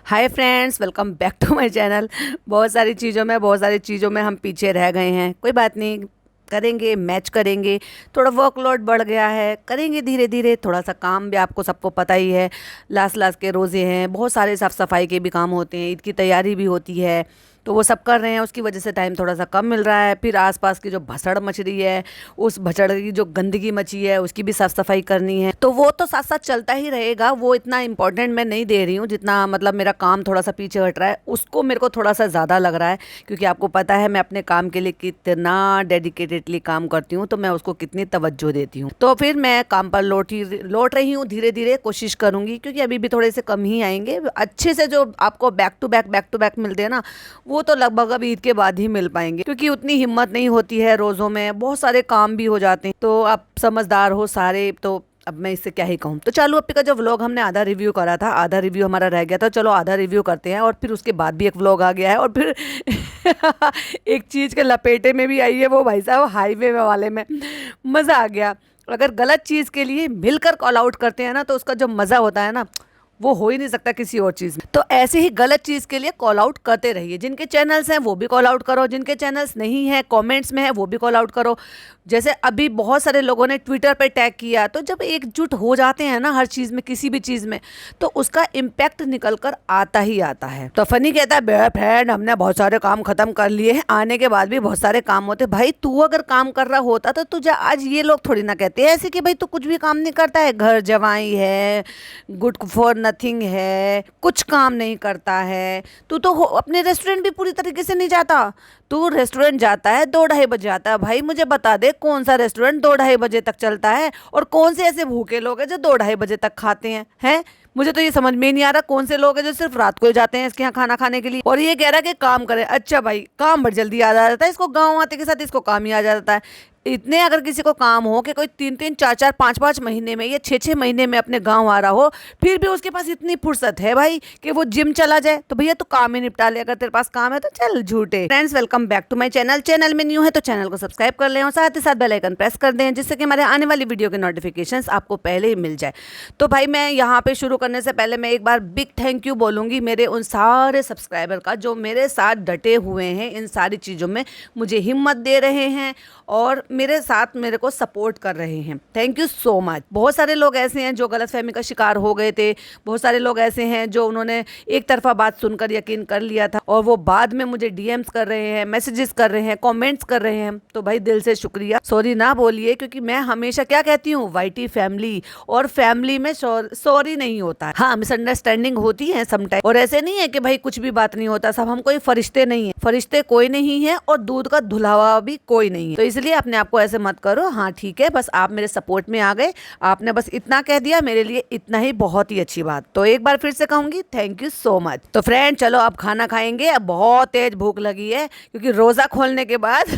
Hi friends, welcome back to my channel. बहुत सारी चीज़ों में हम पीछे रह गए हैं। कोई बात नहीं, करेंगे, मैच करेंगे। थोड़ा वर्कलोड बढ़ गया है, करेंगे धीरे धीरे। थोड़ा सा काम भी आपको सबको पता ही है, लास्ट लास्ट के रोज़े हैं, बहुत सारे साफ़ सफाई के भी काम होते हैं, ईद की तैयारी भी होती है, तो वो सब कर रहे हैं। उसकी वजह से टाइम थोड़ा सा कम मिल रहा है। फिर आसपास की जो भसड़ मच रही है, उस भसड़ की जो गंदगी मची है, उसकी भी साफ़ सफाई करनी है। तो वो तो साथ साथ चलता ही रहेगा, वो इतना इंपॉर्टेंट मैं नहीं दे रही हूँ जितना मतलब मेरा काम थोड़ा सा पीछे हट रहा है, उसको मेरे को थोड़ा सा ज़्यादा लग रहा है। क्योंकि आपको पता है मैं अपने काम के लिए कितना डेडिकेटेडली काम करती हूँ, तो मैं उसको कितनी तवज्जो देती हूँ। तो फिर मैं काम पर लौट रही हूँ धीरे धीरे। कोशिश करूँगी, क्योंकि अभी भी थोड़े से कम ही आएंगे। अच्छे से जो आपको बैक टू बैक मिलते हैं ना, वो तो लगभग अब ईद के बाद ही मिल पाएंगे, क्योंकि उतनी हिम्मत नहीं होती है रोज़ों में, बहुत सारे काम भी हो जाते हैं। तो आप समझदार हो सारे, तो अब मैं इससे क्या ही कहूँ। तो चालू अप्पी का जो व्लॉग हमने आधा रिव्यू करा था, आधा रिव्यू हमारा रह गया था, चलो आधा रिव्यू करते हैं। और फिर उसके बाद भी एक व्लॉग आ गया है, और फिर एक चीज़ के लपेटे में भी आई है, वो भाई साहब हाईवे में वाले में मज़ा आ गया। अगर गलत चीज़ के लिए मिलकर कॉल आउट करते हैं ना, तो उसका जो मज़ा होता है ना, वो हो ही नहीं सकता किसी और चीज़ में। तो ऐसे ही गलत चीज़ के लिए कॉल आउट करते रहिए। जिनके चैनल्स हैं वो भी कॉल आउट करो, जिनके चैनल्स नहीं हैं कमेंट्स में है वो भी कॉल आउट करो। जैसे अभी बहुत सारे लोगों ने ट्विटर पे टैग किया, तो जब एकजुट हो जाते हैं ना हर चीज़ में, किसी भी चीज़ में, तो उसका इम्पैक्ट निकल कर आता ही आता है। तो फनी कहता है, बे फ्रेंड हमने बहुत सारे काम खत्म कर लिए हैं, आने के बाद भी बहुत सारे काम होते। भाई तू अगर काम कर रहा होता तो तुझे आज ये लोग थोड़ी ना कहते हैं ऐसे कि भाई तू कुछ भी काम नहीं करता है, घर जवाई है, गुड फॉर नथिंग है, कुछ काम नहीं करता है। तू तो अपने रेस्टोरेंट भी पूरी तरीके से नहीं जाता। तू रेस्टोरेंट जाता है 2-2:30 आता है। भाई मुझे बता दे, कौन सा रेस्टोरेंट 2-2:30 तक चलता है, और कौन से ऐसे भूखे लोग हैं जो 2-2:30 तक खाते हैं? मुझे तो ये समझ में ही नहीं आ रहा, कौन से लोग हैं जो सिर्फ रात को ही जाते हैं इसके यहाँ खाना खाने के लिए। और ये कह रहा है कि काम करे। अच्छा भाई, काम बड़ी जल्दी याद आ जाता है इसको, गाँव आते के साथ इसको काम ही आ जाता है। इतने अगर किसी को काम हो कि कोई 3-3, 4-4, 5-5 महीने में या 6-6 महीने में अपने गांव आ रहा हो, फिर भी उसके पास इतनी फुर्सत है भाई कि वो जिम चला जाए, तो भैया तू काम ही निपटा ले। अगर तेरे पास काम है तो चल झूठे। Friends, welcome back to my channel. Channel में न्यू है तो चैनल को सब्सक्राइब कर लें, और साथ ही साथ बेल आइकन प्रेस कर दें, जिससे कि हमारे आने वाली वीडियो के नोटिफिकेशंस आपको पहले ही मिल जाए। तो भाई मैं यहाँ पे शुरू करने से पहले मैं एक बार बिग थैंक यू बोलूँगी मेरे उन सारे सब्सक्राइबर का, जो मेरे साथ डटे हुए हैं इन सारी चीज़ों में, मुझे हिम्मत दे रहे हैं और मेरे साथ मेरे को सपोर्ट कर रहे हैं। Thank you so much. बहुत सारे लोग ऐसे हैं जो गलतफहमी का शिकार हो गए थे, बहुत सारे लोग ऐसे हैं जो उन्होंने एक तरफा बात सुनकर यकीन कर लिया था, और वो बाद में मुझे डीएम्स कर रहे हैं, मैसेजेस कर रहे हैं, कमेंट्स कर रहे हैं। तो भाई दिल से शुक्रिया, सॉरी ना बोलिए, क्योंकि मैं हमेशा क्या कहती हूँ, वाईटी फैमिली, और फैमिली में सॉरी नहीं होता है। हाँ, मिसअंडरस्टैंडिंग होती है समटाइम, और ऐसे नहीं है कि भाई कुछ भी बात नहीं होता। सब हम कोई फरिश्ते नहीं है, फरिश्ते कोई नहीं है, और दूध का धुलावा भी कोई नहीं है। तो इसलिए अपने आप को ऐसे मत करो। हाँ ठीक है, बस आप मेरे सपोर्ट में आ गए, आपने बस इतना कह दिया, मेरे लिए इतना ही बहुत ही अच्छी बात। तो एक बार फिर से कहूंगी, थैंक यू सो मच। तो फ्रेंड चलो अब खाना खाएंगे, अब बहुत तेज भूख लगी है, क्योंकि रोजा खोलने के बाद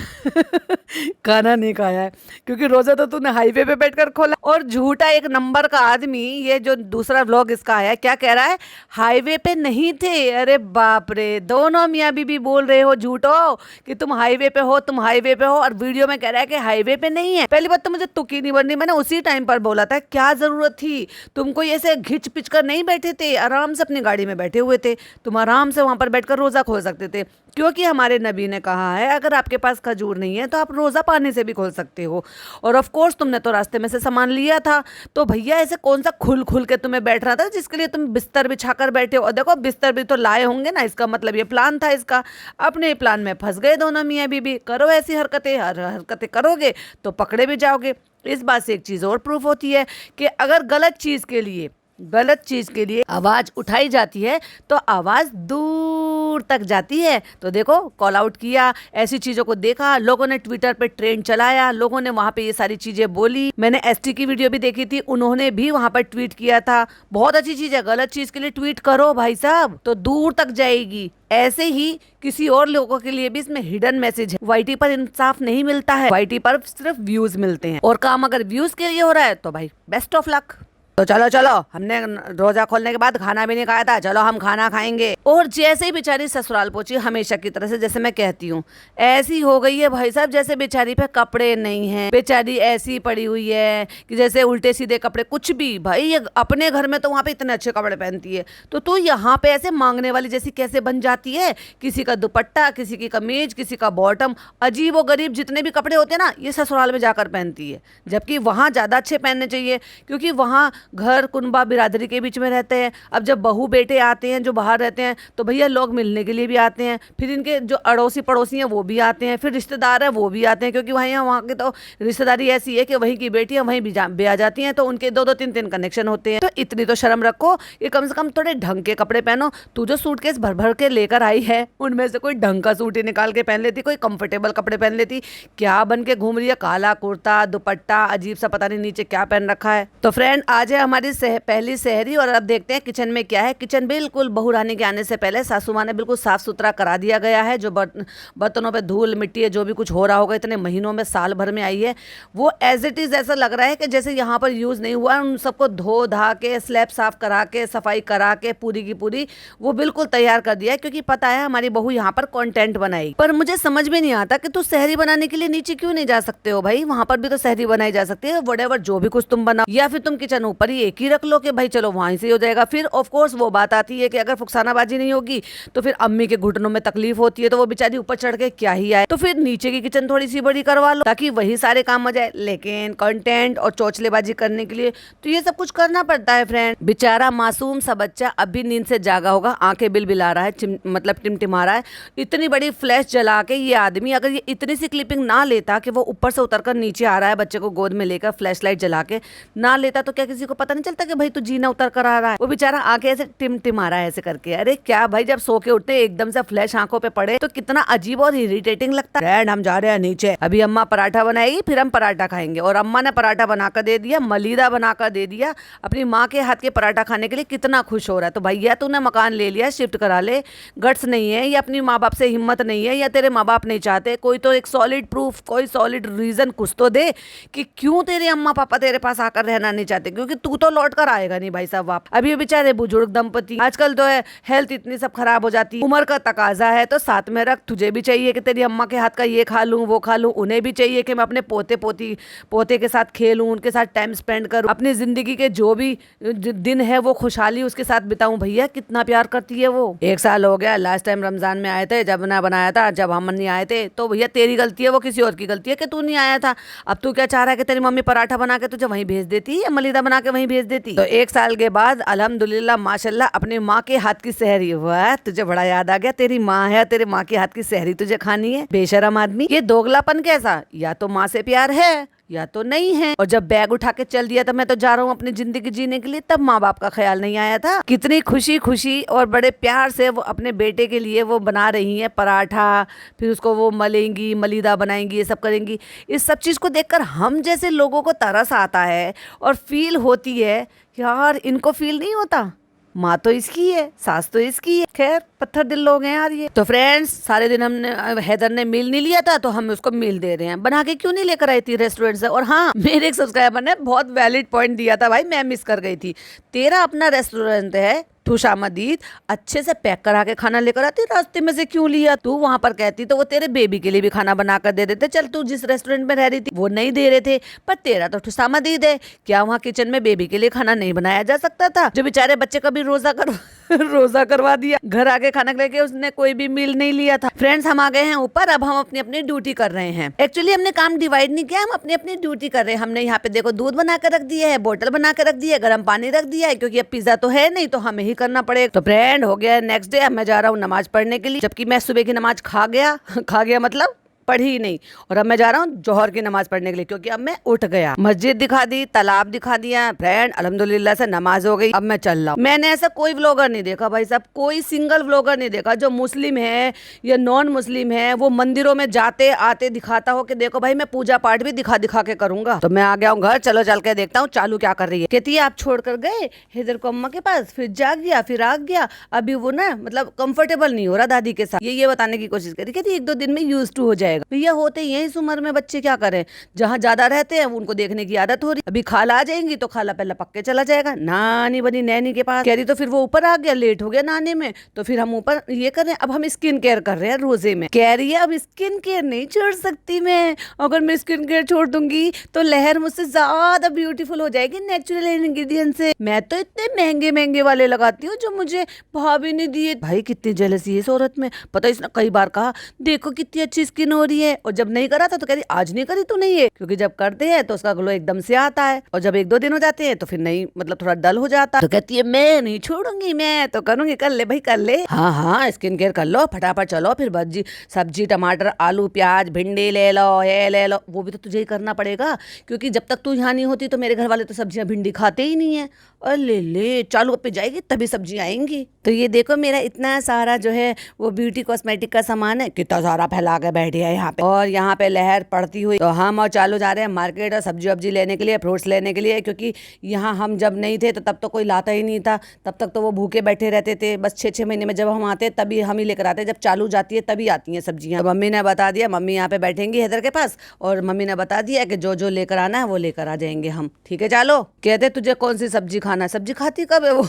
खाना नहीं खाया है, क्योंकि रोजा तो तूने हाईवे पे बैठकर खोला। और झूठा एक नंबर का आदमी, ये जो दूसरा व्लॉग इसका आया, क्या कह रहा है, हाईवे पे नहीं थे। अरे बाप रे, दोनों मियाँ बीबी बोल रहे हो झूठो कि तुम हाईवे पे हो, तुम हाईवे पे हो, और वीडियो में कह रहा है कि हाईवे पे नहीं है। पहली बात तो मुझे तुकी नहीं बननी, मैंने उसी टाइम पर बोला था, क्या जरूरत थी, तुम कोई ऐसे घिच पिच कर नहीं बैठे थे, आराम से अपनी गाड़ी में बैठे हुए थे, तुम आराम से वहां पर बैठकर रोजा खोल सकते थे। क्योंकि हमारे नबी ने कहा है, अगर आपके पास खजूर नहीं है तो आप रोजा पानी से भी खोल सकते हो। और ऑफ कोर्स तुमने तो रास्ते में से सामान लिया था, तो भैया ऐसे कौन सा खुल खुल के तुम्हें बैठ रहा था जिसके लिए तुम बिस्तर बिछाकर बैठे हो। और देखो बिस्तर भी तो लाए होंगे ना, इसका मतलब ये प्लान था इसका। अपने प्लान में फंस गए दोनों मियाँ बीबी। करो ऐसी हरकतें, हरकतें करोगे तो पकड़े भी जाओगे। इस बात से एक चीज़ और प्रूफ होती है कि अगर गलत चीज़ के लिए आवाज़ उठाई जाती है तो आवाज़ दूर तक जाती है। तो देखो, कॉल आउट किया, ऐसी चीज़ों को देखा, लोगों ने ट्विटर पे ट्रेंड चलाया, लोगों ने वहाँ पे ये सारी चीज़ें बोली। मैंने एसटी की वीडियो भी देखी थी, उन्होंने भी वहाँ पर ट्वीट किया था। बहुत अच्छी चीज़ है, गलत चीज़ के लिए ट्वीट करो भाई साहब, तो दूर तक जाएगी। ऐसे ही किसी और लोगों के लिए भी इसमें हिडन मैसेज है। वाईटी पर इंसाफ नहीं मिलता है, वाईटी पर सिर्फ व्यूज मिलते हैं, और काम अगर व्यूज के लिए हो रहा है तो भाई बेस्ट ऑफ लक। तो चलो चलो, हमने रोजा खोलने के बाद खाना भी नहीं खाया था, चलो हम खाना खाएंगे। और जैसे ही बेचारी ससुराल पहुंची, हमेशा की तरह से जैसे मैं कहती हूँ, ऐसी हो गई है भाई साहब जैसे बेचारी पे कपड़े नहीं है, बेचारी ऐसी पड़ी हुई है कि जैसे उल्टे सीधे कपड़े, कुछ भी। भाई ये अपने घर में तो वहां पे इतने अच्छे कपड़े पहनती है, तो तू यहाँ पे ऐसे मांगने वाली जैसी कैसे बन जाती है? किसी का दुपट्टा, किसी की कमीज, किसी का बॉटम, अजीब व गरीब जितने भी कपड़े होते हैं ना, ये ससुराल में जाकर पहनती है। जबकि वहां ज्यादा अच्छे पहनने चाहिए, क्योंकि वहां घर कुनबा बिरादरी के बीच में रहते हैं। अब जब बहू बेटे आते हैं जो बाहर रहते हैं, तो भैया लोग मिलने के लिए भी आते हैं, फिर इनके जो अड़ोसी पड़ोसी हैं वो भी आते हैं, फिर रिश्तेदार हैं वो भी आते हैं, क्योंकि वहाँ की तो रिश्तेदारी ऐसी है कि वहीं की बेटियां वहीं भी आ जाती हैं, तो उनके दो दो तीन तीन कनेक्शन होते हैं। तो इतनी तो शर्म रखो, ये कम से कम थोड़े ढंग के कपड़े पहनो। तू जो सूटकेस भर भर के लेकर आई है, उनमें से कोई ढंग का सूट ही निकाल के पहन लेती, कोई कंफर्टेबल कपड़े पहन लेती। क्या बन के घूम रही है? काला कुर्ता, दुपट्टा, अजीब सा पता नहीं नीचे क्या पहन रखा है। तो फ्रेंड, आज है हमारी पहली सहरी, और अब देखते हैं किचन में क्या है। किचन बिल्कुल बहू रानी के आने से पहले सासू माँ ने बिल्कुल साफ सुथरा करा दिया गया है। जो बर्तनों पे धूल मिट्टी है, जो भी कुछ हो रहा होगा इतने महीनों में, साल भर में आई है, वो एज इट इज ऐसा लग रहा है कि जैसे यहाँ पर यूज नहीं हुआ। उन सबको धो धा के, स्लैब साफ करा के, सफाई करा के पूरी की पूरी वो बिल्कुल तैयार कर दिया है, क्योंकि पता है हमारी बहू यहाँ पर कंटेंट बनाएगी। पर मुझे समझ में नहीं आता कि तू सहरी बनाने के लिए नीचे क्यों नहीं जा सकते हो भाई? वहां पर भी तो सहरी बनाई जा सकती है, व्हाटएवर जो भी कुछ तुम बनाओ, या फिर तुम किचन ऊपर ही एक ही रख लो कि भाई चलो वहीं से हो जाएगा। फिर ऑफ कोर्स वो बात आती है कि अगर फुकसानाबाजी नहीं होगी तो फिर अम्मी के घुटनों में तकलीफ होती है, तो वो बेचारी ऊपर चढ़ के क्या ही आए, तो फिर नीचे की किचन थोड़ी सी बड़ी करवा लो ताकि वही सारे काम हो जाए। लेकिन कंटेंट और चौचलेबाजी करने के लिए तो ये सब कुछ करना पड़ता है फ्रेंड। बेचारा मासूम सा बच्चा अभी नींद से जागा होगा, आंखें बिलबिला रहा है, मतलब टिमटिमा रहा है। इतनी बड़ी फ्लैश जला के ये आदमी, अगर ये इतनी सी क्लिपिंग ना लेता कि वो ऊपर से उतरकर नीचे आ रहा है बच्चे को गोद में लेकर, फ्लैश लाइट जला के ना लेता, तो क्या किसी को पता नहीं चलता कि भाई तू जीना उतर कर आ रहा है? वो बेचारा आंखें ऐसे टिमटिमा रहा है ऐसे करके। अरे क्या भाई, जब सो के उठते एकदम से फ्लैश आंखों पे पड़े तो कितना अजीब और इरिटेटिंग लगता है। फ्रेंड, हम जा रहे हैं नीचे, अभी अम्मा पराठा बनाएगी, फिर हम पराठा खाएंगे। और अम्मा ने पराठा बनाकर दे दिया, मलीदा बनाकर दे दिया। अपनी माँ के हाथ के पराठा खाने के लिए कितना खुश हो रहा है। तो भैया तूने मकान ले लिया, शिफ्ट करा ले। गट्स नहीं है या अपनी माँ बाप से हिम्मत नहीं है, या तेरे माँ बाप नहीं चाहते, कोई तो एक सॉलिड प्रूफ, कोई सॉलिड रीजन कुछ तो दे कि क्यों तेरे अम्मा पापा तेरे पास आकर रहना नहीं चाहते। क्योंकि तू तो लौट कर आएगा नहीं भाई साहब। आप अभी बेचारे बुजुर्ग दंपति, आजकल तो है हेल्थ इतनी सब खराब हो जाती है, उम्र का तकाजा है, तो साथ में रख। तुझे भी चाहिए कि तेरी अम्मा के हाथ का ये खा लूं वो खा लूं, उन्हें भी चाहिए कि मैं अपने पोते के साथ खेलूं, उनके साथ टाइम स्पेंड करूं, अपनी जिंदगी के जो भी दिन है वो खुशहाली उसके साथ बिताऊं। भैया कितना प्यार करती है वो। 1 साल हो गया, लास्ट टाइम रमजान में आए थे, जब ना बनाया था, जब हम नहीं आए थे, तो भैया तेरी गलती है, वो किसी और की गलती है कि तू नहीं आया था। अब तू क्या चाह रहा है कि तेरी मम्मी पराठा बना के तुझे वहीं भेज देती या मलीदा बना के वहीं भेज देती? तो 1 साल के बाद अल्हम्दुलिल्लाह माशाल्लाह अपनी माँ के हाथ की सहरी। वाह, तुझे बड़ा याद आ गया, तेरी माँ है, तेरे माँ के हाथ की सहरी तुझे खानी है। बेशरम आदमी, ये दोगलापन कैसा? या तो माँ से प्यार है या तो नहीं है। और जब बैग उठा के चल दिया था मैं तो जा रहा हूँ अपनी जिंदगी जीने के लिए, तब माँ बाप का ख्याल नहीं आया था। कितनी खुशी खुशी और बड़े प्यार से वो अपने बेटे के लिए वो बना रही हैं पराठा, फिर उसको वो मलेंगी, मलीदा बनाएंगी, ये सब करेंगी। इस सब चीज को देखकर हम जैसे लोगों को तरस आता है और फील होती है, यार इनको फील नहीं होता? माँ तो इसकी है, सास तो इसकी है। खैर, पत्थर दिल लोग हैं यार ये। तो फ्रेंड्स, सारे दिन हमने, हैदर ने मील नहीं लिया था तो हम उसको मील दे रहे हैं। बना के क्यों नहीं लेकर आई थी रेस्टोरेंट से? और हाँ, मेरे एक सब्सक्राइबर ने बहुत वैलिड पॉइंट दिया था भाई, मैं मिस कर गई थी। तेरा अपना रेस्टोरेंट है, खुशामदीद, अच्छे से पैक करा के खाना लेकर आती, रास्ते में से क्यों लिया? तू वहां पर कहती तो वो तेरे बेबी के लिए भी खाना बना कर दे देते। चल, तू जिस रेस्टोरेंट में रह रही थी वो नहीं दे रहे थे, पर तेरा तो खुशामदीद है। क्या वहाँ किचन में बेबी के लिए खाना नहीं बनाया जा सकता था? जो बेचारे बच्चे कभी रोजा करवा दिया, घर आके खाना लेके उसने कोई भी मील नहीं लिया था। फ्रेंड्स, हम आ गए हैं ऊपर, अब हम अपनी अपनी ड्यूटी कर रहे हैं। एक्चुअली हमने काम डिवाइड नहीं किया, हम अपनी अपनी ड्यूटी कर रहे हैं। हमने यहाँ पे देखो दूध बना कर रख दिया है, बोतल बना कर रख दिया है, गर्म पानी रख दिया है, क्योंकि अब पिज्जा तो है नहीं तो हमें ही करना पड़ेगा। तो फ्रेंड, हो गया नेक्स्ट डे, अब मैं जा रहा हूँ नमाज पढ़ने के लिए। जबकि मैं सुबह की नमाज खा गया मतलब पढ़ी ही नहीं, और अब मैं जा रहा हूँ जोहर की नमाज पढ़ने के लिए, क्योंकि अब मैं उठ गया। मस्जिद दिखा दी, तालाब दिखा दिया फ्रेंड, अल्हम्दुलिल्लाह से नमाज हो गई। अब मैं चल रहा हूँ। मैंने ऐसा कोई व्लॉगर नहीं देखा भाई साहब, कोई सिंगल व्लॉगर नहीं देखा जो मुस्लिम है या नॉन मुस्लिम है, वो मंदिरों में जाते आते दिखाता हो कि देखो भाई मैं पूजा पाठ भी दिखा के करूंगा। तो मैं आ गया हूँ घर, चलो चल के देखता हूँ चालू क्या कर रही है। कहती है आप छोड़ कर गए हैदर को अम्मा के पास, फिर जाग गया, फिर आ गया, अभी वो ना मतलब कंफर्टेबल नहीं हो रहा दादी के साथ। ये बताने की कोशिश करी, कहती 1-2 दिन में यूज टू हो जाएगा। जाएगा। भैया होते ही हैं इस उम्र में बच्चे, क्या करें, जहाँ ज्यादा रहते हैं उनको देखने की आदत हो रही। अभी खाला आ जाएंगी तो खाला पहले पक्के चला जाएगा नानी बनी नैनी के पास, कह रही तो फिर वो ऊपर आ गया, लेट हो गया नहाने में, तो फिर हम ऊपर ये कर रहे हैं। अब हम स्किन केयर कर रहे हैं रोजे में, कह रही है अब स्किन केयर नहीं छोड़ सकती मैं, अगर मैं स्किन केयर छोड़ दूंगी तो लहर मुझसे ज्यादा ब्यूटीफुल हो जाएगी नेचुरल इंग्रेडिएंट से। मैं तो इतने महंगे महंगे वाले लगाती हूँ जो मुझे भाभी ने दिए। भाई कितनी जेलसी है इस औरत में, पता है इसने कई बार कहा देखो कितनी अच्छी स्किन हो रही है, और जब नहीं करा था तो कह रही आज नहीं करी तूने ये, क्योंकि जब करते हैं तो उसका ग्लो एकदम से आता है, और जब 1-2 दिन हो जाते हैं तो फिर नहीं, मतलब थोड़ा डल हो जाता। तो कहती है मैं नहीं छोड़ूंगी, मैं तो करूंगी, कर ले भाई कर ले। हाँ हाँ स्किन केयर कर लो फटाफट, चलो फिर भजी सब्जी टमाटर आलू प्याज भिंडी ले लो, ये ले लो, वो भी तो तुझे ही करना पड़ेगा, क्योंकि जब तक तू यहाँ नहीं होती तो मेरे घर वाले तो सब्जियां भिंडी खाते ही नहीं है। अरे ले चालू पे जाएगी तभी सब्जी आएंगी। तो ये देखो मेरा इतना सारा जो है वो ब्यूटी कॉस्मेटिक का सामान है, कितना सारा फैला के बैठे है यहाँ पे, और यहाँ पे लहर पड़ती हुई। तो हम और चालू जा रहे हैं मार्केट और सब्जी वब्जी लेने के लिए, फ्रूट्स लेने के लिए, क्योंकि यहाँ हम जब नहीं थे तो तब तो कोई लाता ही नहीं था, तब तक तो वो भूखे बैठे रहते थे। बस 6-6 महीने में जब हम आते तभी हम ही लेकर आते, जब चालू जाती है तभी आती है सब्जियाँ। तो मम्मी ने बता दिया, मम्मी यहाँ पे बैठेंगी हैदर के पास, और मम्मी ने बता दिया कि जो जो लेकर आना है वो लेकर आ जाएंगे हम। ठीक है चालो, कहते तुझे कौन सी सब्जी खाना है, सब्जी खाती कब है वो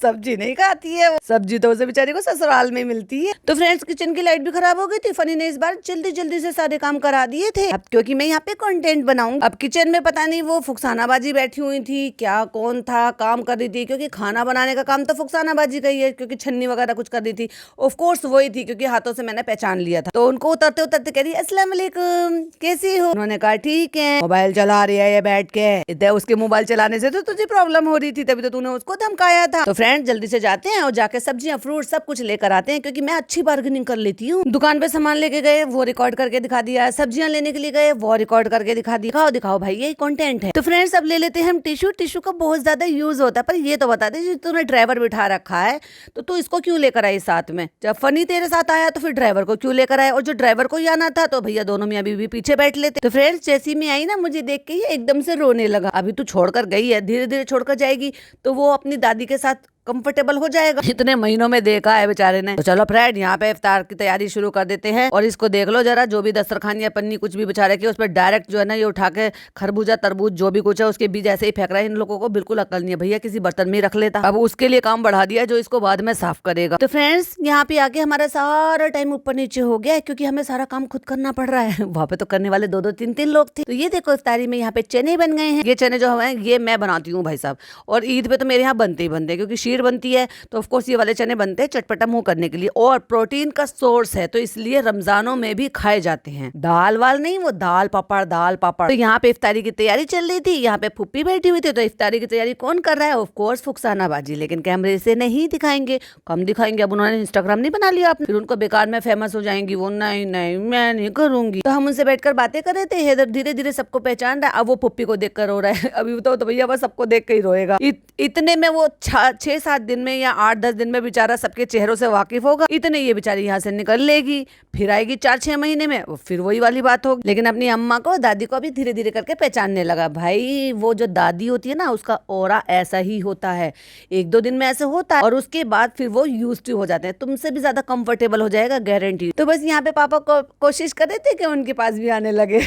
सब्जी नहीं खाती है वो, सब्जी तो उसे बेचारी को ससुराल में मिलती है। तो फ्रेंड्स किचन की लाइट भी खराब हो गई थी, फनी ने इस बार जल्दी जल्दी से सारे काम करा दिए थे। अब क्योंकि मैं यहाँ पे कंटेंट बनाऊंगी, अब किचन में पता नहीं वो फुकसानाबाजी बैठी हुई थी, क्या कौन था काम कर रही थी, क्योंकि खाना बनाने का काम तो फुकसानाबाजी का ही है, क्योंकि छन्नी वगैरह कुछ कर रही थी। ऑफ कोर्स वही थी, क्योंकि हाथों से मैंने पहचान लिया था। तो उनको उतरते उतरते कह रही अस्सलाम वालेकुम कैसी हो, उन्होंने कहा ठीक है। मोबाइल चला रही है ये बैठ के, उसके मोबाइल चलाने से तो तुझे प्रॉब्लम हो रही थी, तभी तो तूने उसको धमकाया था। तो फ्रेंड जल्दी से जाते हैं और जाके सब्जियां फ्रूट सब कुछ लेकर आते हैं, क्योंकि मैं अच्छी बार्गेनिंग कर लेती हूँ। दुकान पे सामान लेके गए वो रिकॉर्ड करके दिखा दिया, सब्जियां लेने के लिए गए वो रिकॉर्ड करके दिखा दिया। दिखाओ दिखाओ भाई ये कंटेंट है। तो फ्रेंड्स अब ले लेते हैं हम टिश्यू। टिश्यू का बहुत ज्यादा यूज होता है, पर ये तो बता दे तूने ड्राइवर बिठा रखा है तो तू इसको क्यों लेकर आई साथ में, जब फनी तेरे साथ आया तो फिर ड्राइवर को क्यों लेकर आया, और जो ड्राइवर को ही आना था तो भैया दोनों मियां बीवी पीछे बैठ लेते। तो फ्रेंड्स जैसी मैं आई ना मुझे देख के ये एकदम से रोने लगा। अभी तू छोड़कर गई है, धीरे धीरे छोड़कर जाएगी तो वो अपनी दादी के साथ कंफर्टेबल हो जाएगा, इतने महीनों में देखा है बेचारे ने। तो चलो फ्रेंड यहाँ पे इफ्तार की तैयारी शुरू कर देते हैं, और इसको देख लो जरा, जो भी दस्तरखान या पन्नी कुछ भी बेचारे की उस पर डायरेक्ट जो है ना ये उठा के खरबूजा तरबूज जो भी कुछ है उसके बीज ऐसे ही फेंक रहा है। इन लोगों को बिल्कुल अकल नहीं है, भैया किसी बर्तन में रख लेता, अब उसके लिए काम बढ़ा दिया जो इसको बाद में साफ करेगा। तो फ्रेंड्स यहाँ पे आके हमारा सारा टाइम ऊपर नीचे हो गया है, क्योंकि हमें सारा काम खुद करना पड़ रहा है। वहाँ पे तो करने वाले 2-2 3-3 लोग थे। तो ये देखो इफ्तारी में यहाँ पे चने बन गए हैं। ये चने जो है ये मैं बनाती हूँ भाई साहब, और ईद पे तो मेरे यहाँ बनते ही बनते हैं, क्योंकि शीर बनती है तो ऑफ कोर्स ये वाले चने बनते हैं चटपटा मुंह करने के लिए, और प्रोटीन का सोर्स है तो इसलिए रमजानों में भी खाए जाते हैं। दाल वाल नहीं, वो दाल पापड़ दाल पापड़। तो यहाँ पे इफ्तारी की तैयारी चल रही थी, यहाँ पे फुप्पी बैठी हुई थी। तो इफ्तारी की तैयारी कौन कर रहा है, ऑफ कोर्स फुकसानाबाजी, लेकिन कैमरे से नहीं दिखाएंगे, कम दिखाएंगे। अब उन्होंने इंस्टाग्राम नहीं बना लिया फिर उनको बेकार में फेमस हो जाएंगी वो, नहीं नहीं मैं नहीं करूंगी। तो हम उनसे बैठकर बातें कर रहे थे, हैदर धीरे धीरे सबको पहचान रहा है। अब वो पुप्पी को देख कर रो रहा है, अभी तो भैया बस सबको देख कर ही रोएगा। इतने में वो 6-7 दिन में या 8-10 दिन में बेचारा सबके चेहरों से वाकिफ होगा, इतने ये बेचारी यहाँ से निकल लेगी, फिर आएगी 4-6 महीने में वो फिर वही वाली बात होगी। लेकिन अपनी अम्मा को दादी को भी धीरे धीरे करके पहचानने लगा। भाई वो जो दादी होती है ना उसका ऑरा ऐसा ही होता है, 1-2 दिन में ऐसे होता है और उसके बाद फिर वो यूज्ड टू हो जाते हैं, तुमसे भी ज्यादा कंफर्टेबल हो जाएगा गारंटी। तो बस यहाँ पे पापा को कोशिश कर रहे थे कि उनके पास भी आने लगे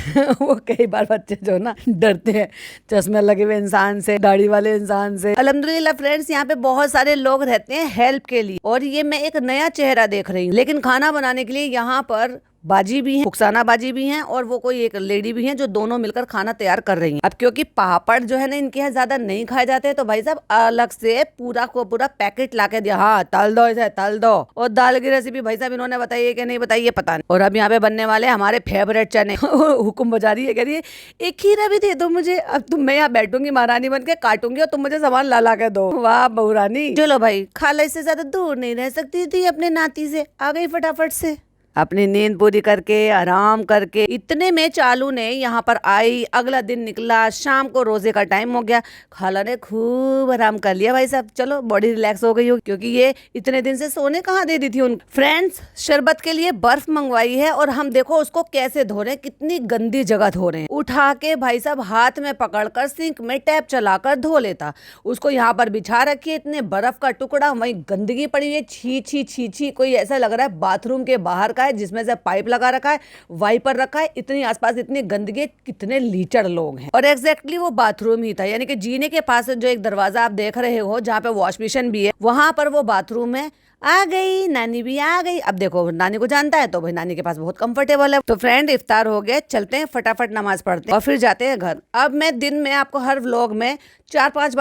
वो कई बार बच्चे जो ना डरते हैं चश्मे लगे हुए इंसान से, दाढ़ी वाले इंसान से। अल्हम्दुलिल्लाह फ्रेंड्स यहाँ पे बहुत सारे लोग रहते हैं हेल्प के लिए, और ये मैं एक नया चेहरा देख रही हूँ। लेकिन खाना बनाने के लिए यहाँ पर बाजी भी है, फुकसाना बाजी भी हैं, और वो कोई एक लेडी भी हैं जो दोनों मिलकर खाना तैयार कर रही हैं। अब क्योंकि पापड़ जो है ना इनके यहाँ ज्यादा नहीं खाए जाते हैं, तो भाई साहब अलग से पूरा को पूरा पैकेट ला के दिया, हाँ तल दो इसे तल दो। और दाल की रेसिपी भाई साहब इन्होंने बताई है कि नहीं बताई है पता नहीं। और अब यहाँ पे बनने वाले हमारे फेवरेट चने हुक्म बजा रही है, कह रही है एक खीरा भी दे दो मुझे, अब तुम मैं यहाँ बैठूंगी महारानी बन के काटूंगी और तुम मुझे सामान ला के दो। वाह बहुरानी, चलो भाई खाला इससे ज्यादा दूर नहीं रह सकती थी अपने नाती से, आ गई फटाफट से अपनी नींद पूरी करके आराम करके। इतने में चालू ने यहाँ पर आई, अगला दिन निकला, शाम को रोजे का टाइम हो गया, खाला ने खूब आराम कर लिया भाई साहब, चलो बॉडी रिलैक्स हो गई हो, क्योंकि ये इतने दिन से सोने कहाँ दे दी थी उनको। फ्रेंड्स शरबत के लिए बर्फ मंगवाई है, और हम देखो उसको कैसे धो रहे हैं, कितनी गंदी जगह धो रहे हैं। उठा के भाई साहब हाथ में पकड़कर सिंक में टैप चलाकर धो लेता, उसको यहाँ पर बिछा रखिए, इतने बर्फ का टुकड़ा, वहीं गंदगी पड़ी हुई है, छी छी छी छी, कोई ऐसा लग रहा है बाथरूम के बाहर का है, जिसमें से पाइप लगा रखा है, वाइपर रखा है, इतनी आसपास इतनी गंदगी, कितने लीचड़ लोग हैं। और एग्जैक्टली वो बाथरूम ही था, यानी कि जीने के पास जो एक दरवाजा आप देख रहे हो जहाँ पे वॉश बेसिन भी है, वहां पर वो बाथरूम है। आ गई नानी भी आ गई। अब देखो नानी को जानता है तो भाई नानी के पास बहुत कंफर्टेबल है। तो फ्रेंड इफ्तार हो गया, चलते हैं फटाफट नमाज पढ़ते हैं और फिर जाते हैं घर। अब मैं दिन में आपको हर व्लॉग में 4-5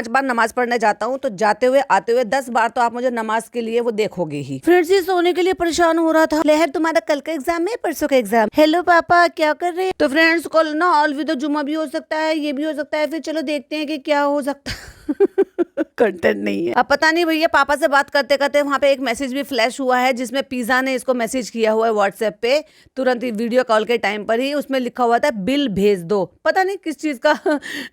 बार नमाज पढ़ने जाता हूँ, तो जाते हुए आते हुए 10 बार तो आप मुझे नमाज के लिए वो देखोगे ही। फ्रेंड्स ये सोने के लिए परेशान हो रहा था। लहर तुम्हारा कल का एग्जाम है, परसों का एग्जाम। हेलो पापा क्या कर रहे हैं? तो फ्रेंड्स कल ना अलविदा जुम्मा भी हो सकता है, ये भी हो सकता है, फिर चलो देखते हैं कि क्या हो सकता है। कंटेंट नहीं है। अब पता नहीं भैया, पापा से बात करते करते वहां पे एक मैसेज भी फ्लैश हुआ है, जिसमें पिज्जा ने इसको मैसेज किया हुआ है व्हाट्सएप पे, तुरंत ही वीडियो कॉल के टाइम पर ही। उसमें लिखा हुआ था बिल भेज दो। पता नहीं किस चीज का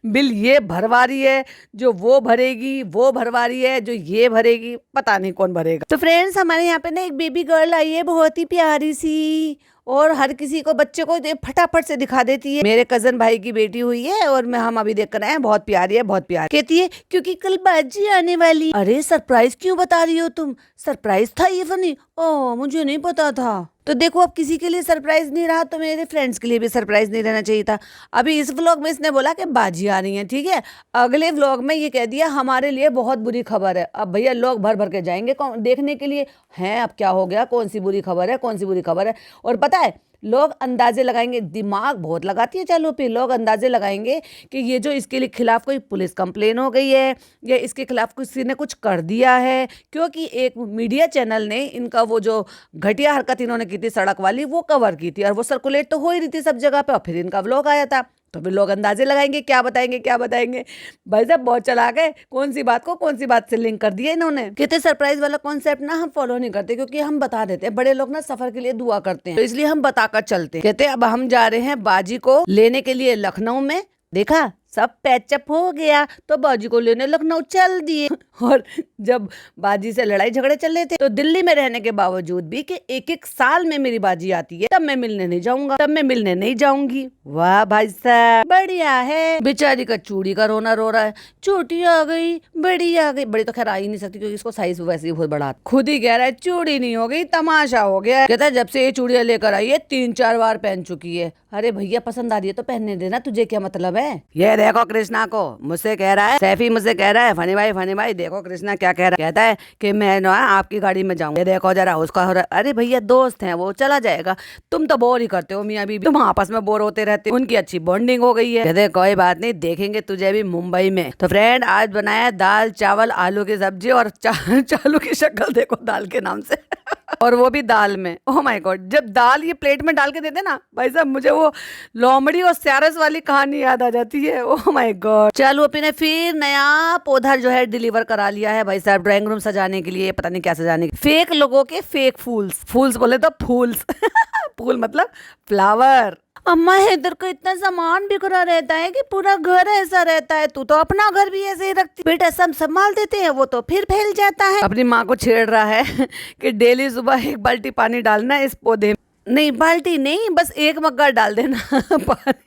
बिल ये भरवा रही है, जो वो भरेगी, वो भरवा रही है, जो ये भरेगी, पता नहीं कौन भरेगा। तो फ्रेंड्स हमारे यहाँ पे ना एक बेबी गर्ल आई है, बहुत ही प्यारी सी, और हर किसी को, बच्चे को फटाफट से दिखा देती है। मेरे कजन भाई की बेटी हुई है और हम अभी देख कर आए हैं, बहुत प्यारी है, बहुत प्यारी। कहती है क्योंकि कल बाजी आने वाली। अरे सरप्राइज क्यों बता रही हो तुम? सरप्राइज था ये फनी? ओह मुझे नहीं पता था। तो देखो अब किसी के लिए सरप्राइज नहीं रहा तो मेरे फ्रेंड्स के लिए भी सरप्राइज नहीं रहना चाहिए था। अभी इस व्लॉग में इसने बोला कि बाजी आ रही है, ठीक है। अगले व्लॉग में ये कह दिया हमारे लिए बहुत बुरी खबर है। अब भैया लोग भर भर के जाएंगे देखने के लिए हैं, अब क्या हो गया, कौन सी बुरी खबर है, कौन सी बुरी खबर है। और पता है लोग अंदाजे लगाएंगे, दिमाग बहुत लगाती है चालू पे। लोग अंदाजे लगाएंगे कि ये जो इसके लिए खिलाफ कोई पुलिस कंप्लेन हो गई है या इसके खिलाफ किसी ने कुछ कर दिया है, क्योंकि एक मीडिया चैनल ने इनका वो जो घटिया हरकत इन्होंने की थी सड़क वाली, वो कवर की थी और वो सर्कुलेट तो हो ही रही थी सब जगह पे, और फिर इनका व्लॉग आया था। तो फिर लोग अंदाजे लगाएंगे, क्या बताएंगे क्या बताएंगे। भाई साहब बहुत चालाक है, कौन सी बात को कौन सी बात से लिंक कर दिया इन्होंने। कहते सरप्राइज वाला कॉन्सेप्ट ना हम फॉलो नहीं करते, क्योंकि हम बता देते हैं, बड़े लोग ना सफर के लिए दुआ करते हैं, तो इसलिए हम बताकर चलते हैं। कहते अब हम जा रहे हैं बाजी को लेने के लिए लखनऊ में। देखा सब पैचअप हो गया तो बाजी को लेने लखनऊ चल दिए। और जब बाजी से लड़ाई झगड़े चल रहे थे तो दिल्ली में रहने के बावजूद भी कि एक साल में मेरी बाजी आती है, तब मैं मिलने नहीं जाऊंगा, तब मैं मिलने नहीं जाऊंगी। वाह भाई साहब बढ़िया है। बेचारी का चूड़ी का रोना रो रहा है, चोटी आ गई, बड़ी आ गई। बड़ी तो खैर आ ही नहीं सकती क्योंकि इसको साइज वैसे ही बहुत बड़ा। खुद ही कह रहा है चूड़ी नहीं हो गई, तमाशा हो गया। कहता है जब से ये चूड़ियां लेकर आई है 3-4 बार पहन चुकी है। अरे भैया पसंद आ रही है तो पहनने देना, तुझे क्या मतलब है। ये देखो कृष्णा को मुझसे कह रहा है, सैफी मुझसे कह रहा है, फनी भाई देखो कृष्णा क्या कह रहा है। कहता है कि मैं ना आपकी गाड़ी में जाऊँ। ये देखो जरा उसका हो रहा है। अरे भैया दोस्त हैं, वो चला जाएगा, तुम तो बोर ही करते हो मियाँ बीबी, तुम आपस में बोर होते रहते हो। उनकी अच्छी बॉन्डिंग हो गई है। कहते कोई बात नहीं, देखेंगे तुझे भी मुंबई में। तो फ्रेंड आज बनाया दाल चावल आलू की सब्जी, और चालू की शक्ल देखो दाल के नाम से और वो भी दाल में। ओह माय गॉड, जब दाल ये प्लेट में डाल के देते ना भाई साहब, मुझे वो लोमड़ी और स्यारस वाली कहानी याद आ जाती है। Oh my God. चालू अपने फिर नया पौधा जो है डिलीवर करा लिया है भाई साहब, ड्राइंग रूम सजाने के लिए, पता नहीं क्या सजाने के। फेक लोगों के फेक फूल्स बोले तो फूल्स फूल मतलब फ्लावर। अम्मा इधर को इतना सामान बिखरा रहता है कि पूरा घर ऐसा रहता है, तू तो अपना घर भी ऐसे ही रखती। बेटा सब संभाल देते हैं, वो तो फिर फैल जाता है। अपनी माँ को छेड़ रहा है कि डेली सुबह 1 बाल्टी पानी डालना इस पौधे में। नहीं बाल्टी नहीं, बस 1 मग्गा डाल देना पानी।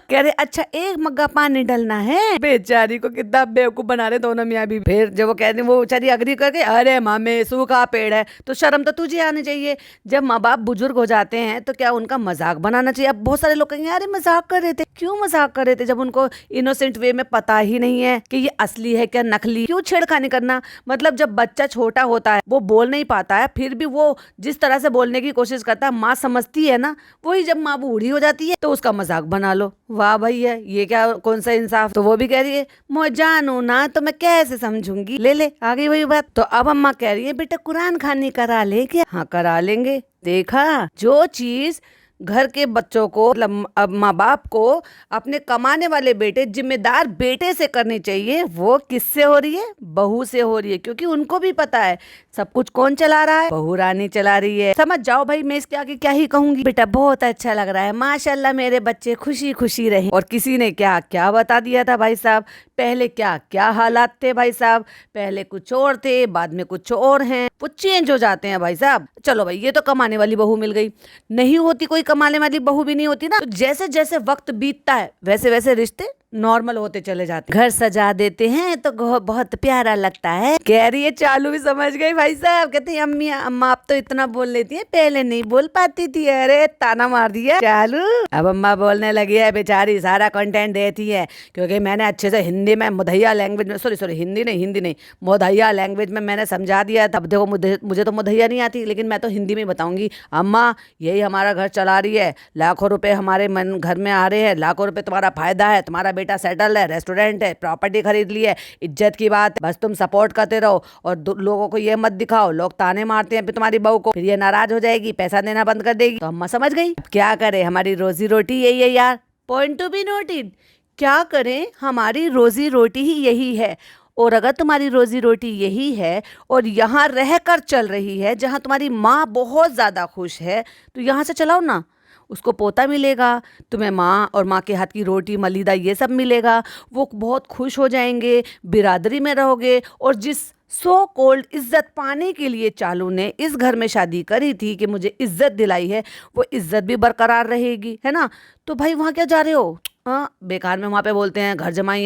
कह रहे अच्छा 1 मग्गा पानी डालना है। बेचारी को कितना बेवकूफ बना रहे दोनों मियाँ बीवी। फिर जब वो कहते हैं, वो बेचारी अग्री करके, अरे मामे सूखा पेड़ है, तो शर्म तो तुझे आनी चाहिए। जब माँ बाप बुजुर्ग हो जाते हैं तो क्या उनका मजाक बनाना चाहिए। अब बहुत सारे लोग कहेंगे अरे मजाक कर रहे थे, क्यों मजाक कर रहे थे, जब उनको इनोसेंट वे में पता ही नहीं है कि ये असली है क्या नकली। क्यों छेड़खानी करना। मतलब जब बच्चा छोटा होता है, वो बोल नहीं पाता है, फिर भी वो जिस तरह से बोलने की कोशिश करता है, माँ समझती है ना, वही जब माँ बूढ़ी हो जाती है तो उसका मजाक बना लो। वाह भैया ये क्या कौन सा इंसाफ। तो वो भी कह रही है मैं जानू ना तो मैं कैसे समझूंगी, ले आ गई वही बात। तो अब अम्मा कह रही है बेटा कुरान खानी करा ले क्या। हाँ करा लेंगे। देखा जो चीज घर के बच्चों को, मतलब अब माँ बाप को अपने कमाने वाले बेटे, जिम्मेदार बेटे से करनी चाहिए, वो किससे हो रही है, बहू से हो रही है। क्योंकि उनको भी पता है सब कुछ कौन चला रहा है, बहू रानी चला रही है। समझ जाओ भाई, मैं इसके आगे क्या ही कहूंगी। बेटा बहुत अच्छा लग रहा है, माशाल्लाह मेरे बच्चे खुशी खुशी रहे। और किसी ने क्या क्या बता दिया था भाई साहब, पहले क्या क्या हालात थे भाई साहब, पहले कुछ और थे, बाद में कुछ और हैं, वो चेंज हो जाते हैं भाई साहब। चलो भाई ये तो कमाने वाली बहू मिल गई, नहीं होती कोई कमाने वाली बहू भी नहीं होती ना। तो जैसे जैसे वक्त बीतता है वैसे वैसे रिश्ते नॉर्मल होते चले जाते हैं। घर सजा देते हैं तो बहुत प्यारा लगता है। कह रही है चालू भी समझ गई भाई साहब। कहती है अम्मी अम्मा आप तो इतना बोल लेती है, पहले नहीं बोल पाती थी। अरे ताना मार दिया चालू। अब अम्मा बोलने लगी है बेचारी, सारा कंटेंट देती है क्योंकि मैंने अच्छे से हिंदी में मुदैया लैंग्वेज में सॉरी हिंदी नहीं मुदैया लैंग्वेज में मैंने समझा दिया। तब देखो मुझे तो मुदैया नहीं आती, लेकिन मैं तो हिंदी में बताऊंगी। अम्मा यही हमारा घर चला रही है, लाखों रुपए हमारे घर में आ रहे हैं, लाखों रुपए तुम्हारा फायदा है, तुम्हारा बेटा सेटल है, रेस्टोरेंट है, प्रॉपर्टी खरीद ली है, इज्जत की बात, बस तुम सपोर्ट करते रहो और लोगों को ये मत दिखाओ। लोग ताने मारते हैं फिर तुम्हारी बहू को, फिर ये नाराज हो जाएगी, पैसा देना बंद कर देगी। तो अम्मा समझ गई। क्या करे, हमारी रोजी रोटी यही है यार। Point to be noted. क्या करें, हमारी रोजी रोटी ही यही है। और अगर तुम्हारी रोजी रोटी यही है और यहाँ रह कर चल रही है, जहाँ तुम्हारी माँ बहुत ज़्यादा खुश है, तो यहाँ से चलाओ ना। उसको पोता मिलेगा, तुम्हें माँ और माँ के हाथ की रोटी मलीदा ये सब मिलेगा, वो बहुत खुश हो जाएंगे, बिरादरी में रहोगे। और जिस सो कॉल्ड इज्जत पाने के लिए चालू ने इस घर में शादी करी थी कि मुझे इज्जत दिलाई है, वो इज्जत भी बरकरार रहेगी, है ना। तो भाई वहाँ क्या जा रहे हो? हाँ, बेकार में वहाँ पे बोलते हैं घर जमाई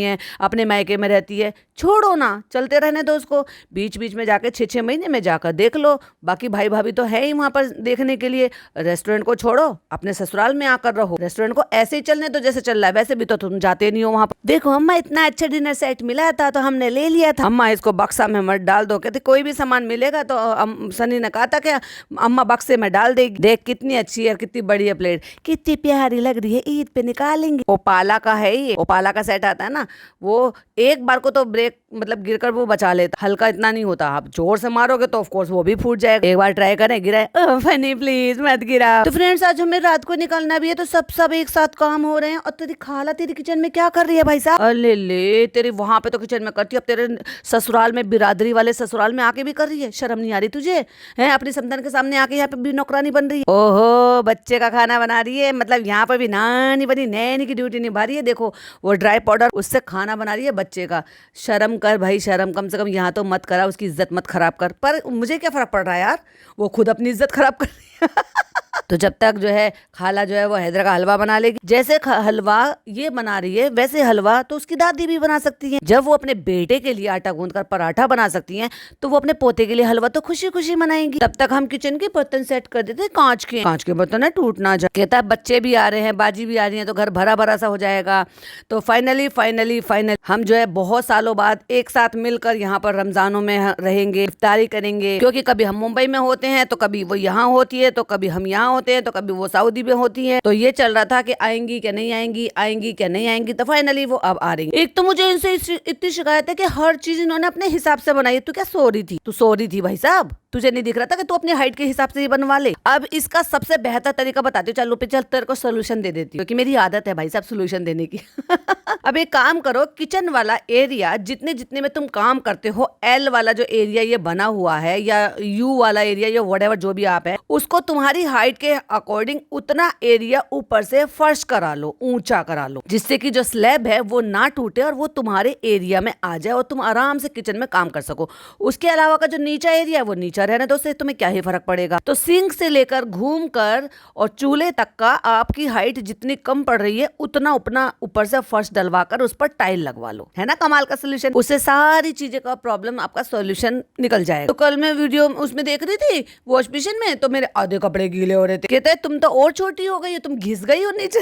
है, अपने मायके में रहती है। छोड़ो ना, चलते रहने दो उसको। बीच बीच में जाके 6-6 महीने में जाकर देख लो। बाकी भाई भाभी तो है ही वहाँ पर देखने के लिए। रेस्टोरेंट को छोड़ो, अपने ससुराल में आकर रहो। रेस्टोरेंट को ऐसे ही चलने दो जैसे चल रहा है, वैसे भी तो तुम जाते नहीं हो वहाँ पर। देखो अम्मा, इतना अच्छा डिनर सेट मिला था तो हमने ले लिया था। अम्मा इसको बक्सा में मत डाल दो। कहते कोई भी सामान मिलेगा तो सनी ने कहा था कि अम्मा बक्से में डाल देगी। देख कितनी अच्छी है, कितनी बड़ी है प्लेट, कितनी प्यारी लग रही है, ईद पे निकालेंगे। ओपाला का है ये, ओपाला का सेट आता है ना, वो एक बार को तो ब्रेक मतलब गिरकर वो बचा लेता, हल्का इतना नहीं होता। आप जोर से मारोगे तो ऑफ कोर्स वो भी फूट जाएगा। एक बार ट्राई करें, गिराए फनी प्लीज मत गिरा। तो फ्रेंड्स आज हमें रात को निकलना भी है, तो सब एक साथ काम हो रहे हैं। और तेरी खाला तेरी किचन में क्या कर रही है भाई साहब? अले ले, तेरी वहां पे तो किचन में करती है, अब तेरे ससुराल में, बिरादरी वाले ससुराल में आके भी कर रही है। शर्म नहीं आ रही तुझे? है अपनी संतान के सामने आके यहाँ पे भी नौकरानी बन रही है। ओहो, बच्चे का खाना बना रही है, मतलब यहाँ पर भी नानी बनी नैनी की ड्यूटी निभा रही है। देखो वो ड्राई पाउडर उससे खाना बना रही है बच्चे का। शर्म कर भाई, शर्म कम से कम यहाँ तो मत करा, उसकी इज्जत मत खराब कर। पर मुझे क्या फर्क पड़ रहा है यार, वो खुद अपनी इज्जत खराब कर रही है। तो जब तक जो है खाला जो है वो हैदर का हलवा बना लेगी। जैसे हलवा ये बना रही है, वैसे हलवा तो उसकी दादी भी बना सकती है। जब वो अपने बेटे के लिए आटा गूंद कर पराठा बना सकती हैं, तो वो अपने पोते के लिए हलवा तो खुशी खुशी मनाएंगी। तब तक हम किचन के बर्तन सेट कर देते, कांच के बर्तन है, टूट ना जाए। कहता है बच्चे भी आ रहे हैं, बाजी भी आ रही है, तो घर भरा भरा सा हो जाएगा। तो फाइनली हम जो है बहुत सालों बाद एक साथ मिलकर यहाँ पर रमजानों में रहेंगे, इफ्तारी करेंगे। क्योंकि कभी हम मुंबई में होते हैं तो कभी वो यहाँ होती है, तो कभी हम यहाँ होते हैं तो कभी वो सऊदी में होती है। तो ये चल रहा था कि आएंगी क्या नहीं आएंगी। तो फाइनली वो अब आ रही है। एक तो मुझे इनसे इतनी शिकायत है कि हर चीज इन्होंने अपने हिसाब से बनाई है। तू क्या सो रही थी? तू सो रही थी भाई साहब, तुझे नहीं दिख रहा था कि तू अपनी हाइट के हिसाब से ही बनवा ले। अब इसका सबसे बेहतर तरीका बताती हूँ, चलो चल तेरे को सोल्यूशन दे देती हूँ, क्योंकि मेरी आदत है भाई साहब सोल्यूशन देने की। अब एक काम करो, किचन वाला एरिया जितने में तुम काम करते हो, एल वाला जो एरिया ये बना हुआ है या यू वाला एरिया या व्हाटएवर जो भी आप है, उसको तुम्हारी हाइट के अकॉर्डिंग उतना एरिया ऊपर से फर्श करा लो, ऊंचा करा लो, जिससे कि जो स्लैब है वो ना टूटे और वो तुम्हारे एरिया में आ जाए और तुम आराम से किचन में काम कर सको। उसके अलावा का जो नीचा एरिया है वो नीचा रहने दो, उससे तुम्हें क्या ही फर्क पड़ेगा। तो सिंक से लेकर घूम कर और चूल्हे तक का आपकी हाइट जितनी कम पड़ रही है उतना अपना ऊपर से फर्श डलवा कर उस पर टाइल लगवा लो। है ना कमाल का सोल्यूशन? उससे सारी चीजें का प्रॉब्लम आपका सोल्यूशन निकल जाएगा। तो कल मैं वीडियो उसमें देख रही थी वॉश बेसिन में, तो मेरे आधे कपड़े गीले हो रहे थे। कहते तुम तो और छोटी हो गई हो, तुम घिस गई हो नीचे।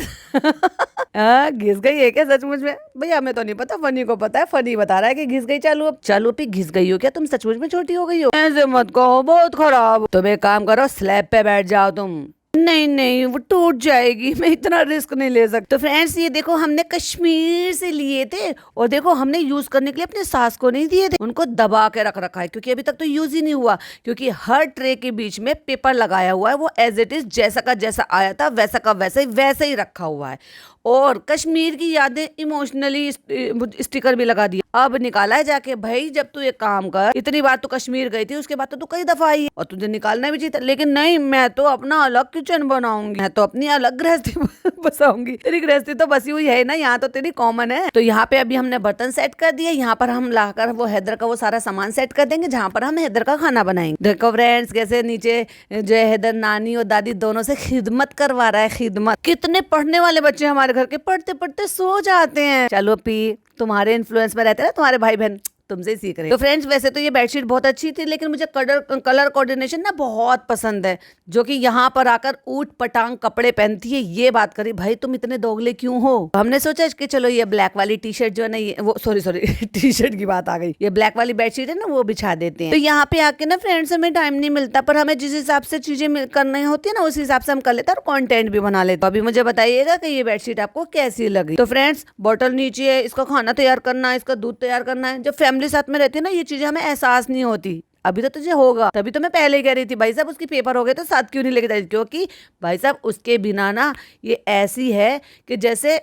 घिस गई है क्या सचमुच में? भैया हमें तो नहीं पता, फनी को पता है। फनी बता रहा है कि घिस गई। चालू पे घिस गई हो क्या? तुम सचमुच में छोटी हो गई हो? ऐसे मत कहो, बहुत खराब। तुम एक काम करो, स्लैब पे बैठ जाओ तुम। नहीं वो टूट जाएगी, मैं इतना रिस्क नहीं ले सकती। तो फ्रेंड्स ये देखो, हमने कश्मीर से लिए थे और देखो हमने यूज करने के लिए अपने सास को नहीं दिए थे, उनको दबा के रख रखा है, क्योंकि अभी तक तो यूज ही नहीं हुआ। क्योंकि हर ट्रे के बीच में पेपर लगाया हुआ है, वो एज इट इज जैसा का जैसा आया था वैसा का वैसे ही रखा हुआ है। और कश्मीर की यादें इमोशनली स्टिकर भी लगा दिया। अब निकाला है जाके। भाई जब तू एक काम कर, इतनी बार तू कश्मीर गई थी, उसके बाद तो तू कई दफा आई है और तुझे निकालना भी चाहिए। लेकिन नहीं, मैं तो अपना अलग किचन बनाऊंगी, मैं तो अपनी अलग गृहस्थी बसाऊंगी। तेरी गृहस्थी तो बसी हुई है ना, यहाँ तो तेरी कॉमन है। तो यहाँ पे अभी हमने बर्तन सेट कर दिए, यहाँ पर हम लाकर वो हैदर का वो सारा सामान सेट कर देंगे, जहाँ पर हम हैदर का खाना बनाएंगे। देखो फ्रेंड्स कैसे नीचे जो है हैदर नानी और दादी दोनों से खिदमत करवा रहा है। खिदमत, कितने पढ़ने वाले बच्चे हमारे हमारे घर के पढ़ते पढ़ते सो जाते हैं। चलो पी, तुम्हारे इन्फ्लुएंस में रहते हैं ना तुम्हारे भाई बहन, तुमसे ही सीख रहे हैं। तो फ्रेंड्स वैसे तो ये बेडशीट बहुत अच्छी थी, लेकिन मुझे कलर कोऑर्डिनेशन ना बहुत पसंद है, जो कि यहाँ पर आकर ऊट पटांग कपड़े पहनती है। ये बात करी, भाई तुम इतने दोगले क्यों हो। तो हमने सोचा कि चलो ये ब्लैक वाली टी शर्ट जो है ना, ये वो सॉरी टी शर्ट की बात आ गई, ये ब्लैक वाली बेडशीट है ना वो बिछा देते हैं। तो यहाँ पे आके ना फ्रेंड्स हमें टाइम नहीं मिलता, पर हमें जिस हिसाब से चीजें करनी होती है ना उस हिसाब से हम कर लेते हैं और कंटेंट भी बना लेते हैं। अभी मुझे बताइएगा कि ये बेडशीट आपको कैसी लगी। तो फ्रेंड्स बॉटल नीचे है, इसका खाना तैयार करना है, इसका दूध तैयार करना है। जब फैमिली साथ में रहती है ना ये चीजें हमें एहसास नहीं होती। अभी तो तुझे होगा, तभी तो मैं पहले ही कह रही थी भाई साहब उसकी पेपर हो गए तो साथ क्यों नहीं लेके जाती, क्योंकि भाई साहब उसके बिना ना ये ऐसी है कि जैसे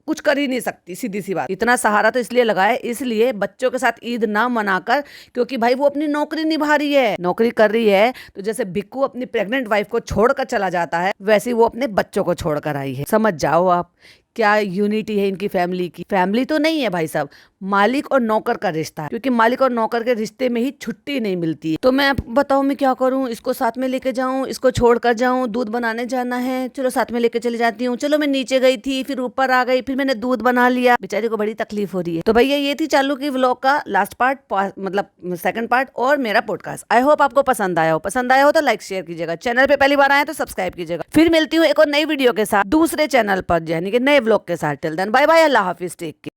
कुछ कर ही नहीं सकती, सीधी सी बात। इतना सहारा तो इसलिए लगा है, इसलिए बच्चों के साथ ईद ना मनाकर, क्योंकि भाई वो अपनी नौकरी निभा रही है, नौकरी कर रही है। तो जैसे भिक्कू अपनी प्रेग्नेंट वाइफ को छोड़कर चला जाता है, वैसे ही वो अपने बच्चों को छोड़कर आई है। समझ जाओ आप क्या यूनिटी है इनकी फैमिली की। फैमिली तो नहीं है भाई साहब, मालिक और नौकर का रिश्ता है, क्योंकि मालिक और नौकर के रिश्ते में ही छुट्टी नहीं मिलती है। तो मैं बताऊं मैं क्या करूं, इसको साथ में लेके जाऊं, इसको छोड़ कर जाऊं, दूध बनाने जाना है, चलो साथ में लेके चली जाती हूँ। चलो मैं नीचे गई थी, फिर ऊपर आ गई, फिर मैंने दूध बना लिया, बेचारी को बड़ी तकलीफ हो रही है। तो भैया ये थी चालू की व्लॉग का लास्ट पार्ट, मतलब सेकंड पार्ट और मेरा पॉडकास्ट। आई होप आपको पसंद आया हो। पसंद आया हो तो लाइक शेयर कीजिएगा, चैनल पे पहली बार आए तो सब्सक्राइब कीजिएगा। फिर मिलती हूँ एक और नई वीडियो के साथ दूसरे चैनल पर, यानी कि नए व्लॉग के साथ। टिल देन बाय बाय, अल्लाह हाफिज, टेक केयर।